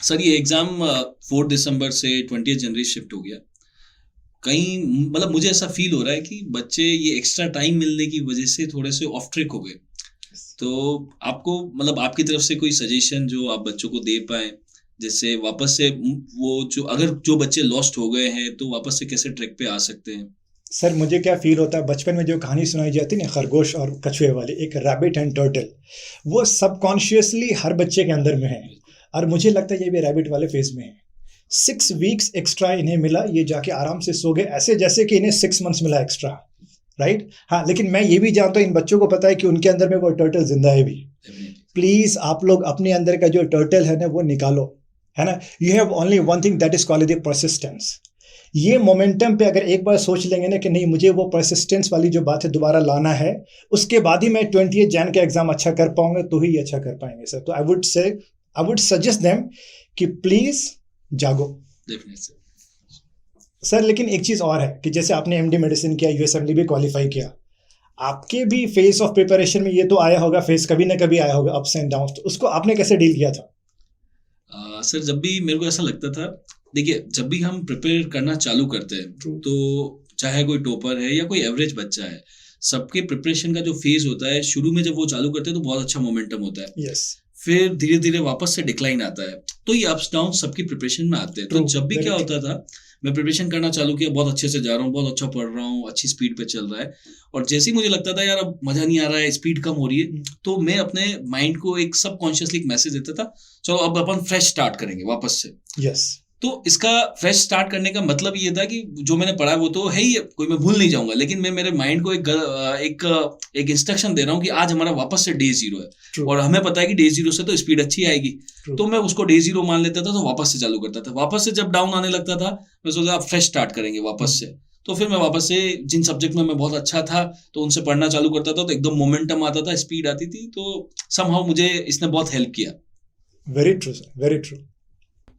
Sir ये exam 4 दिसंबर से 20 जनवरी shift हो गया। कहीं मतलब मुझे ऐसा फील हो रहा है कि बच्चे ये एक्स्ट्रा टाइम मिलने की वजह से थोड़े से ऑफ ट्रैक हो गए। तो आपको मतलब आपकी तरफ से कोई सजेशन जो आप बच्चों को दे पाएँ, जिससे वापस से वो जो अगर जो बच्चे लॉस्ट हो गए हैं तो वापस से कैसे ट्रैक पे आ सकते हैं? सर मुझे क्या फील होता है, बचपन में जो कहानी सुनाई जाती है ना, खरगोश और कछुए वाली, एक रैबिट एंड टर्टल, वो सबकॉन्शियसली हर बच्चे के अंदर में है। बिल्कुल। और मुझे लगता है ये भी रैबिट वाले फेज में है। 6 वीक्स एक्स्ट्रा इन्हें मिला, ये जाके आराम से सो गए, ऐसे जैसे कि इन्हें 6 मंथ्स मिला एक्स्ट्रा। राइट, हाँ, लेकिन मैं ये भी जानता हूँ इन बच्चों को पता है कि उनके अंदर में वो टर्टल जिंदा है भी। डेफिनिटली। प्लीज आप लोग अपने अंदर का जो टर्टल है ना वो निकालो, है ना। You have only one thing, that is called the persistence. ये मोमेंटम पे अगर एक बार सोच लेंगे ना कि नहीं, मुझे वो परसिस्टेंस वाली जो बात है दोबारा लाना है, उसके बाद ही मैं 20 जन का एग्जाम अच्छा कर पाऊंगा, तो ही अच्छा कर पाएंगे सर। तो आई वुड सजेस्ट देम कि प्लीज जागो। डेफिनेटली। सर लेकिन एक चीज और है कि जैसे आपने एमडी मेडिसिन किया, यूएसएमडी भी क्वालिफाई किया, आपके भी फेस ऑफ प्रिपरेशन में ये तो आया होगा, फेस कभी ना कभी आया होगा, अप्स एंड डाउन, तो उसको आपने कैसे डील किया था? सर जब भी मेरे को ऐसा लगता था, देखिए जब भी हम प्रिपेयर करना चालू करते हैं True. तो चाहे कोई टॉपर है या कोई एवरेज बच्चा है, सबके प्रिपरेशन का जो फेज होता है शुरू में जब वो चालू करते हैं तो बहुत अच्छा मोमेंटम होता है। यस। फिर धीरे धीरे वापस से डिक्लाइन आता है। तो ये अप्स डाउन सबकी प्रिपरेशन में आते हैं। तो ट्रू, जब भी वेरी क्या ट्रू। होता था, मैं प्रिपरेशन करना चालू किया, बहुत अच्छे से जा रहा हूँ, बहुत अच्छा पढ़ रहा हूँ, अच्छी स्पीड पे चल रहा है, और जैसे ही मुझे लगता था यार अब मजा नहीं आ रहा है, स्पीड कम हो रही है, तो मैं अपने माइंड को एक सबकॉन्शियसली एक मैसेज देता था, चलो अब अपन फ्रेश स्टार्ट करेंगे वापस से। यस। तो इसका फ्रेश स्टार्ट करने का मतलब ये था कि जो मैंने पढ़ा है वो तो है ही, कोई मैं भूल नहीं जाऊंगा, लेकिन मैं मेरे माइंड को एक इंस्ट्रक्शन दे रहा हूँ कि आज हमारा वापस से डे जीरो है, ट्रू। और हमें पता है कि डे जीरो से तो स्पीड अच्छी आएगी। ट्रू। तो मैं उसको डे जीरो मान लेता था, तो वापस से चालू करता था। वापस से जब डाउन आने लगता था, मैं सोचा अब फ्रेश स्टार्ट करेंगे वापस से। तो फिर मैं वापस से जिन सब्जेक्ट में मैं बहुत अच्छा था तो उनसे पढ़ना चालू करता था, तो एकदम मोमेंटम आता था, स्पीड आती थी। तो समहाउ मुझे इसने बहुत हेल्प किया। Very true sir, very true.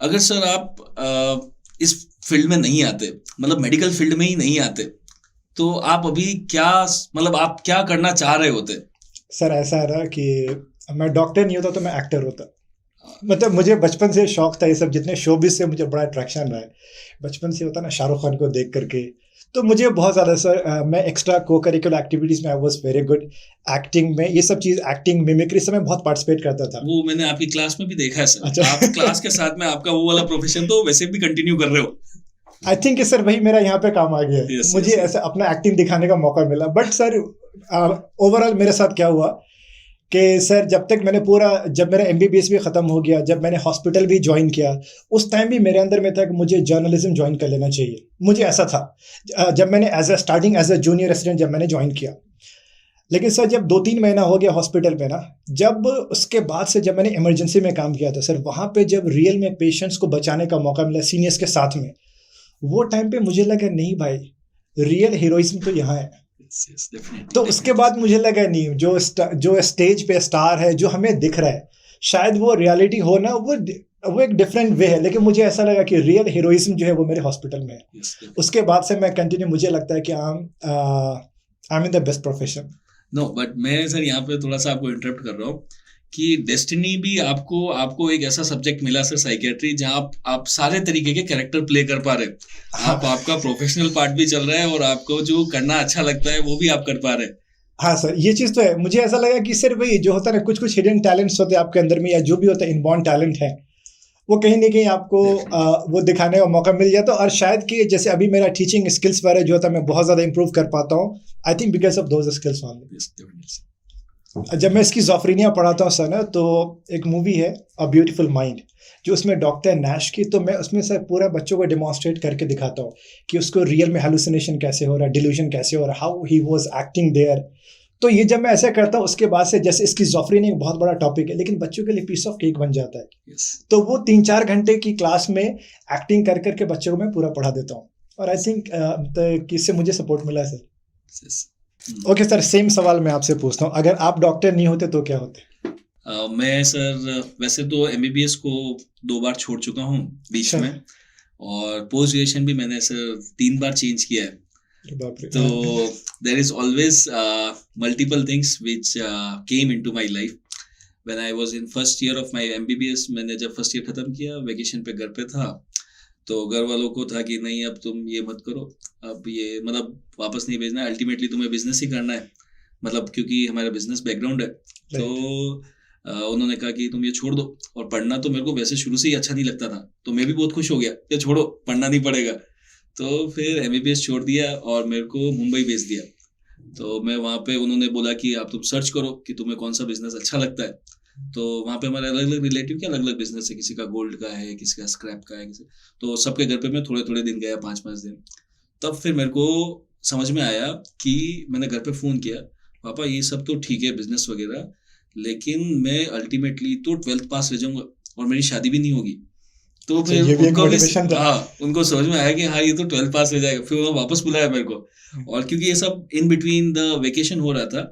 अगर सर आप इस फील्ड में नहीं आते, मतलब मेडिकल फील्ड में ही नहीं आते, तो आप अभी क्या, मतलब आप क्या करना चाह रहे होते? सर ऐसा है ना कि मैं डॉक्टर नहीं होता तो मैं एक्टर होता। मतलब मुझे बचपन से शौक था ये सब, जितने शोबिस से मुझे बड़ा अट्रैक्शन रहा है बचपन से, होता ना शाहरुख खान को देख करके। तो मुझे बहुत ज़्यादा सर, मैं एक्स्ट्रा को करिकुलर एक्टिविटीज़ में I was very good. Acting में ये सब चीज़, एक्टिंग, मिमिक्री सब में बहुत पार्टिसिपेट करता था। वो मैंने आपकी क्लास में भी देखा है सर, अच्छा। आप क्लास के साथ में आपका वो वाला प्रोफेशन तो वैसे भी कंटिन्यू कर रहे हो। आई थिंक सर वही मेरा यहाँ पे काम आ गया है, यस मुझे यस यस। ऐसा अपना एक्टिंग दिखाने का मौका मिला। बट सर ओवरऑल मेरे साथ क्या हुआ कि सर जब तक मैंने पूरा, जब मेरा एमबीबीएस भी ख़त्म हो गया, जब मैंने हॉस्पिटल भी ज्वाइन किया, उस टाइम भी मेरे अंदर में था कि मुझे जर्नलिज्म ज्वाइन कर लेना चाहिए, मुझे ऐसा था। जब मैंने एज अ जूनियर रेसिडेंट जब मैंने ज्वाइन किया, लेकिन सर जब 2-3 महीना हो गया हॉस्पिटल में ना, जब उसके बाद से जब मैंने इमरजेंसी में काम किया था सर, वहाँ पे जब रियल में पेशेंट्स को बचाने का मौका मिला सीनियर्स के साथ में, वो टाइम पे मुझे लगा नहीं भाई, रियल हीरोइज्म तो यहाँ है। यस यस, तो डेफिनेटली उसके डेफिनेटली। बाद मुझे लगा नहीं, जो स्टेज पे स्टार है, जो हमें दिख रहा है, शायद वो रियलिटी हो ना, वो एक डिफरेंट वे है, लेकिन मुझे ऐसा लगा कि रियल हीरोइज्म जो है वो मेरे हॉस्पिटल में है। यस। उसके बाद से मैं कंटिन्यू, मुझे लगता है कि I am in the best profession. No but मैं सर यहाँ पे थोड़ा सा आपको इंटरप्ट कर रहा हूँ कि डेस्टिनी भी आपको आपको एक ऐसा सब्जेक्ट मिला सर, साइकेट्री, जहाँ आप सारे तरीके के कैरेक्टर प्ले कर पा रहे हैं। हाँ। आप आपका प्रोफेशनल पार्ट भी चल रहा है और आपको जो करना अच्छा लगता है वो भी आप कर पा रहे हैं। हाँ सर, ये चीज़ तो है। मुझे ऐसा लगा कि सिर्फ वही जो होता है ना, कुछ कुछ हिडन टैलेंट्स होते हैं आपके अंदर में, या जो भी होता है इनबॉर्न टैलेंट है, वो कहीं ना कहीं आपको डेफिनेटली। वो दिखाने का मौका मिल जाता है। और शायद कि जैसे अभी मेरा टीचिंग स्किल्स वगैरह जो होता है, मैं बहुत ज़्यादा इंप्रूव कर पाता हूँ, I think because of those skills only. Yes definitely. जब मैं इसकी जोफ्रीनिया पढ़ाता हूँ सर ना, तो एक मूवी है अ ब्यूटीफुल माइंड, जो उसमें डॉक्टर नैश की, तो मैं उसमें सर पूरा बच्चों को डिमॉन्स्ट्रेट करके दिखाता हूँ कि उसको रियल में हेलुसिनेशन कैसे हो रहा है, डिल्यूजन कैसे हो रहा है, how he was acting there. तो ये जब मैं ऐसा करता हूँ, उसके बाद से जैसे इसकी जोफ्रीनिया एक बहुत बड़ा टॉपिक है, लेकिन बच्चों के लिए पीस ऑफ केक बन जाता है। यस तो वो 3-4 घंटे की क्लास में एक्टिंग कर करके बच्चों को मैं पूरा पढ़ा देता हूँ। और आई थिंक कि इससे मुझे सपोर्ट मिला है sir. Yes. Okay sir, same सवाल मैं आपसे पूछता हूँ, अगर आप डॉक्टर नहीं होते तो क्या होते? मैं सर वैसे तो एमबीबीएस को 2 बार छोड़ चुका हूँ बीच अच्छा। में, और पोस्ट ग्रेजुएशन भी मैंने सर 3 बार चेंज किया है। अरे बाप रे, तो हाँ। There is always multiple things which came into my life. When I was in first year of my MBBS, मैंने जब फर्स्ट ईयर खत्म किया, वेकेशन पे घर पे था, तो घर वालों को था कि नहीं अब तुम ये मत करो, अब ये मतलब वापस नहीं भेजना, अल्टीमेटली तुम्हें बिजनेस ही करना है, मतलब क्योंकि हमारा बिजनेस बैकग्राउंड है। तो उन्होंने कहा कि तुम ये छोड़ दो, और पढ़ना तो मेरे को वैसे शुरू से ही अच्छा नहीं लगता था, तो मैं भी बहुत खुश हो गया कि छोड़ो, पढ़ना नहीं पड़ेगा। तो फिर एमबीबीएस छोड़ दिया और मेरे को मुंबई भेज दिया। तो मैं वहाँ पे, उन्होंने बोला कि आप तुम सर्च करो कि तुम्हें कौन सा बिजनेस अच्छा लगता है। तो वहाँ पे हमारे अलग अलग रिलेटिव के अलग अलग बिजनेस है, किसी का गोल्ड का है, किसी का स्क्रैप का है, तो सबके घर पे मैं थोड़े थोड़े दिन गया, 5-5 दिन। तब फिर मेरे को समझ में आया कि मैंने घर पे फ़ोन किया, पापा ये सब तो ठीक है बिजनेस वगैरह, लेकिन मैं अल्टीमेटली तो 12th पास रह जाऊंगा और मेरी शादी भी नहीं होगी। तो फिर ये भी एक उनको भी, मोटिवेशन था। हाँ, उनको समझ में आया कि हाँ ये तो 12th पास हो जाएगा। फिर उन्होंने वापस बुलाया मेरे को, और क्योंकि ये सब इन बिटवीन द वेकेशन हो रहा था,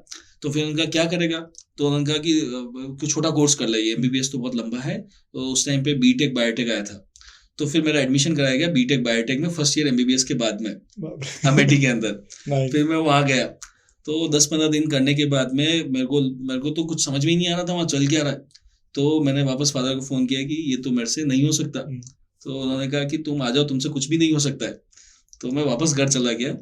तो फिर उनका क्या करेगा, तो उन्होंने कहा कि कुछ छोटा कोर्स कर ले, ये एमबीबीएस तो बहुत लंबा है। तो उस टाइम पे बीटेक बायोटेक आया था, तो फिर मेरा एडमिशन कराया गया बीटेक बायोटेक में, फर्स्ट ईयर एमबीबीएस के बाद में, अमेठी के अंदर। फिर मैं वहाँ गया, तो 10-15 दिन करने के बाद में मेरे को तो कुछ समझ में ही नहीं आ रहा था वहाँ चल क्या रहा है। तो मैंने वापस फादर को फ़ोन किया कि ये तो मेरे से नहीं हो सकता। तो उन्होंने कहा कि तुम आ जाओ, तुमसे कुछ भी नहीं हो सकता है। तो मैं वापस घर चला गया,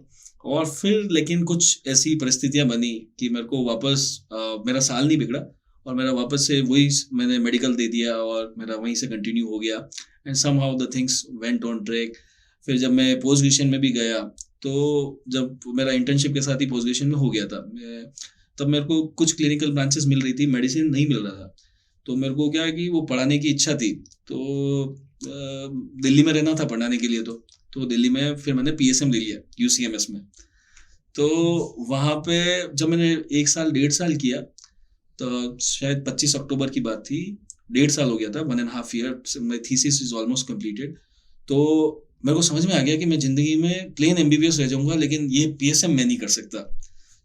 और फिर लेकिन कुछ ऐसी परिस्थितियां बनी कि मेरे को वापस मेरा साल नहीं बिगड़ा, और मेरा वापस से वही, मैंने मेडिकल दे दिया और मेरा वहीं से कंटिन्यू हो गया, and somehow the things went on track. फिर जब मैं पोस्ट ग्रेजुएशन में भी गया, तो जब मेरा इंटर्नशिप के साथ ही पोस्ट ग्रेजुएशन में हो गया था, तब मेरे को कुछ क्लिनिकल ब्रांचेस मिल रही थी, मेडिसिन नहीं मिल रहा था। तो मेरे को क्या है कि वो पढ़ाने की इच्छा थी, तो दिल्ली में रहना था पढ़ाने के लिए। तो दिल्ली में फिर मैंने पीएसएम ले लिया यूसीएमएस में। तो वहाँ पे जब मैंने 1 साल 1.5 साल किया, तो शायद 25 अक्टूबर की बात थी, 1.5 साल हो गया था, 1.5 year, my thesis is almost completed. तो मेरे को समझ में आ गया कि मैं जिंदगी में प्लेन एमबीबीएस रह जाऊंगा, लेकिन ये पीएसएम मैं नहीं कर सकता।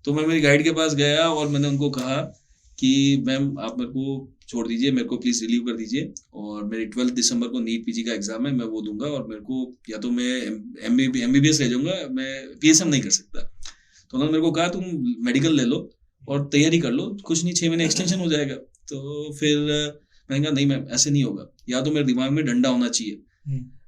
तो मैं मेरी गाइड के पास गया और मैंने उनको कहा कि मैम आप मेरे को छोड़ दीजिए, मेरे को प्लीज़ रिलीव कर दीजिए, और मेरी 12 दिसंबर को नीट पीजी का एग्जाम है, मैं वो दूंगा, और मेरे को या तो मैं एमबीबीएस रह जाऊंगा, मैं पीएसएम नहीं कर सकता। तो उन्होंने मेरे को कहा तुम मेडिकल ले लो और तैयारी कर लो, कुछ नहीं 6 महीने एक्सटेंशन हो जाएगा। तो फिर मैंने कहा नहीं मैम ऐसे नहीं होगा, या तो मेरे दिमाग में डंडा होना चाहिए,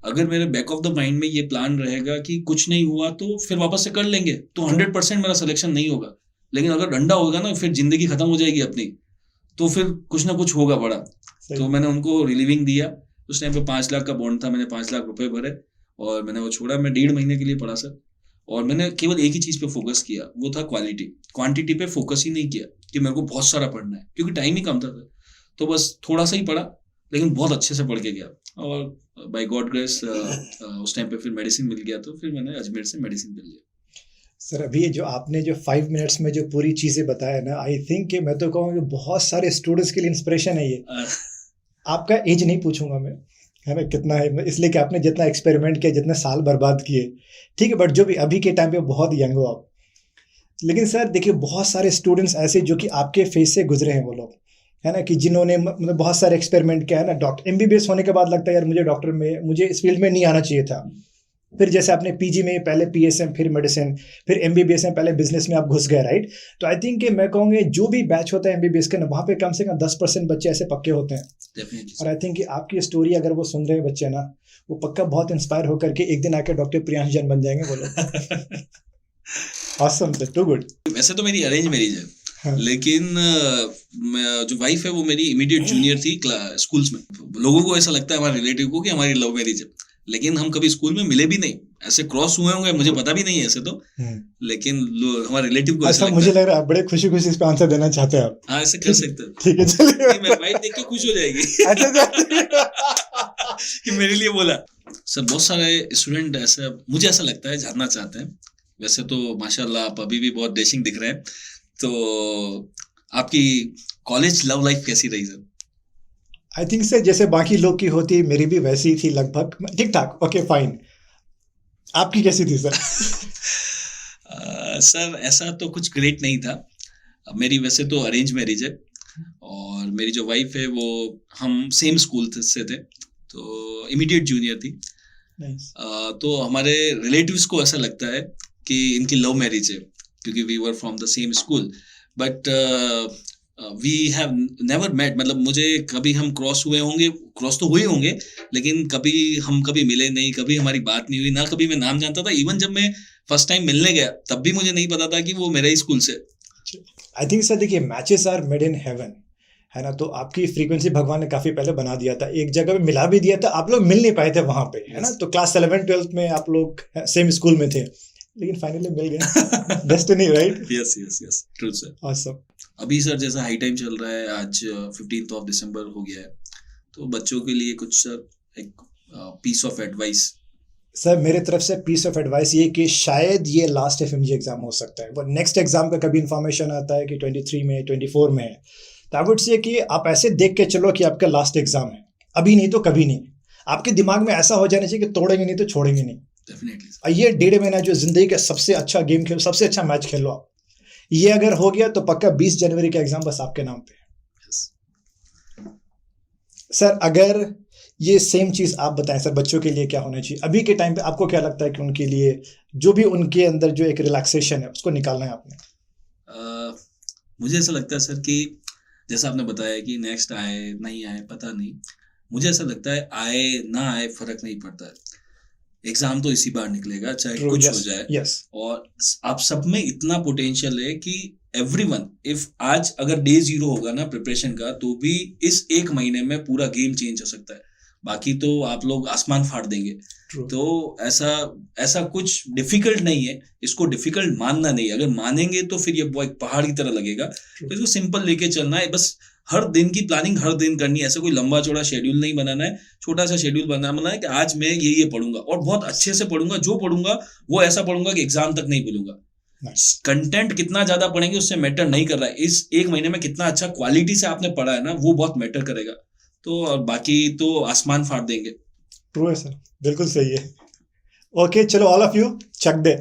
अगर मेरे बैक ऑफ द माइंड में ये प्लान रहेगा कि कुछ नहीं हुआ तो फिर वापस से कर लेंगे, तो 100% मेरा सिलेक्शन नहीं होगा। लेकिन अगर डंडा होगा ना, फिर जिंदगी खत्म हो जाएगी अपनी, तो फिर कुछ ना कुछ होगा बड़ा। तो मैंने उनको रिलीविंग दिया, उस टाइम पे 5 लाख का बॉन्ड था, मैंने 5 लाख रुपए भरे और मैंने वो छोड़ा। मैं 1.5 महीने के लिए पढ़ा सर, और मैंने केवल एक ही चीज पे फोकस किया, वो था क्वालिटी। क्वांटिटी पे फोकस ही नहीं किया कि मेरे को बहुत सारा पढ़ना है, क्योंकि टाइम ही कम था। तो बस थोड़ा सा ही पढ़ा, लेकिन बहुत अच्छे से पढ़ के गया, और बाय गॉड ग्रेस उस टाइम पे फिर मेडिसिन मिल गया, तो फिर मैंने अजमेर से मेडिसिन मिल लिया। सर अभी ये जो आपने जो 5 मिनट्स में जो पूरी चीज़ें बताया ना, आई थिंक कि मैं तो कहूँगा बहुत सारे स्टूडेंट्स के लिए इंस्पिरेशन है ये। आपका एज नहीं पूछूंगा मैं, है ना, कितना है, इसलिए कि आपने जितना एक्सपेरिमेंट किया, जितने साल बर्बाद किए, ठीक है, बट जो भी अभी के टाइम पे बहुत यंग हो आप। लेकिन सर देखिए बहुत सारे स्टूडेंट्स ऐसे जो कि आपके फेस से गुजरे हैं, वो लोग, है ना, कि जिन्होंने मतलब बहुत सारे एक्सपेरिमेंट किया है ना, डॉक्टर एमबीबीएस होने के बाद लगता है यार मुझे डॉक्टर में, मुझे इस फील्ड में नहीं आना चाहिए था। फिर जैसे आपने पीजी में पहले पीएसएम, फिर मेडिसिन, फिर एमबीबीएस में पहले बिजनेस में आप घुस गए, राइट। तो आई थिंक कि मैं कहूँगा जो भी बैच होता है एमबीबीएस का ना, वहाँ पे कम से कम 10% बच्चे ऐसे पक्के होते हैं। और आई थिंक कि आपकी स्टोरी अगर वो सुन रहे हैं बच्चे ना, वो पक्का बहुत इंस्पायर होकर के एक दिन आके डॉक्टर प्रियांश जैन बन जाएंगे वो लोग। Awesome sir, too good. वैसे तो मेरी अरेंज मैरिज है, हाँ। लेकिन जो वाइफ है वो मेरी इमीडिएट जूनियर थी स्कूल्स में। लोगों को ऐसा लगता है हमारे रिलेटिव को कि हमारी लव मैरिज है, लेकिन हम कभी स्कूल में मिले भी नहीं, ऐसे क्रॉस हुए होंगे, मुझे पता भी नहीं है ऐसे तो, लेकिन हमारे रिलेटिव को ऐसा मुझे लग रहा है बड़े खुशी खुशी इस पे आंसर देना चाहते हैं आप। हाँ ऐसे कर सकते हैं, ठीक है चलिए, मैं वाइफ देख के खुश हो जाएगी कि मेरे लिए बोला। सर बहुत सारे स्टूडेंट ऐसे मुझे ऐसा लगता है जानना चाहते हैं, वैसे तो माशाल्लाह आप अभी भी बहुत डैशिंग दिख रहे हैं, तो आपकी कॉलेज लव लाइफ कैसी रही सर? आई थिंक सर जैसे बाकी लोग की होती मेरी भी वैसी ही थी लगभग, ठीक ठाक, ओके फाइन। आपकी कैसी थी सर? सर ऐसा तो कुछ ग्रेट नहीं था, मेरी वैसे तो अरेंज मैरिज है, और मेरी जो वाइफ है वो हम सेम स्कूल से थे, तो इमीडिएट जूनियर थी। तो हमारे रिलेटिव्स को ऐसा लगता है कि इनकी लव मैरिज है, क्योंकि we were from the same school, but we have never met, मतलब मुझे कभी हम क्रॉस तो हुए होंगे, लेकिन कभी मिले नहीं, कभी हमारी बात नहीं हुई ना, कभी मैं नाम जानता था। इवन जब मैं फर्स्ट टाइम मिलने गया तब भी मुझे नहीं पता था कि वो मेरे ही स्कूल से। आई थिंक सर देखिए matches are made in heaven, है ना, तो आपकी फ्रीक्वेंसी भगवान ने काफी पहले बना दिया था, एक जगह पे मिला भी दिया था, आप लोग मिल नहीं पाए थे वहां पे, है ना, तो क्लास 11-12 में आप लोग सेम स्कूल में थे, लेकिन फाइनली मिल गए। Destiny, right? Yes yes yes, true sir. Awesome. अभी सर जैसा हाई टाइम चल रहा है, आज 15 दिसंबर हो गया है, तो बच्चों के लिए कुछ सर एक पीस ऑफ एडवाइस। सर मेरे तरफ से पीस ऑफ एडवाइस ये कि शायद ये लास्ट एफएमजी एग्जाम हो सकता है, बट नेक्स्ट एग्जाम का कभी इन्फॉर्मेशन आता है कि 23 में 24 में है, तो आई वुड से कि आप ऐसे देख के चलो कि आपका लास्ट एग्जाम है, अभी नहीं तो कभी नहीं। आपके दिमाग में ऐसा हो जाना चाहिए कि तोड़ेंगे नहीं तो छोड़ेंगे नहीं। डेफिनेटली। और ये 1.5 महीना जो जिंदगी का सबसे अच्छा गेम खेलो, सबसे अच्छा मैच खेलो आप, ये अगर हो गया तो पक्का 20 जनवरी का एग्जाम बस आपके नाम पे। सर अगर ये सेम चीज आप बताएं सर, बच्चों के लिए क्या होना चाहिए अभी के टाइम पे, आपको क्या लगता है कि उनके लिए जो भी उनके अंदर जो एक रिलैक्सेशन है उसको निकालना है आपने? मुझे ऐसा लगता है सर कि जैसा आपने बताया कि नेक्स्ट आए नहीं आए पता नहीं, मुझे ऐसा लगता है आए ना आए फर्क नहीं पड़ता है, एग्जाम तो इसी बार निकलेगा चाहे True, कुछ yes, हो जाए। yes. और आप सब में इतना पोटेंशियल है कि एवरीवन, इफ आज अगर डे 0 होगा ना प्रिपरेशन का, तो भी इस एक महीने में पूरा गेम चेंज हो सकता है, बाकी तो आप लोग आसमान फाड़ देंगे। True. तो ऐसा कुछ डिफिकल्ट नहीं है, इसको डिफिकल्ट मानना नहीं है, अगर मानेंगे तो फिर ये वो एक पहाड़ की तरह लगेगा। तो इसको सिंपल लेके चलना है, बस हर दिन की प्लानिंग हर दिन करनी है, ऐसा कोई लंबा चौड़ा शेड्यूल नहीं बनाना है, छोटा सा शेड्यूल बनाना है कि आज मैं ये पढ़ूंगा और बहुत अच्छे से पढ़ूंगा, जो पढ़ूंगा वो ऐसा पढ़ूंगा कि एग्जाम तक नहीं भूलूंगा। कंटेंट कितना ज्यादा पढ़ेंगे उससे मैटर नहीं कर रहा है, इस एक महीने में कितना अच्छा क्वालिटी से आपने पढ़ा है ना, वो बहुत मैटर करेगा। तो और बाकी तो आसमान फाड़ देंगे। ट्रू है सर, बिल्कुल सही है। ओके चलो ऑल ऑफ यू चक दे।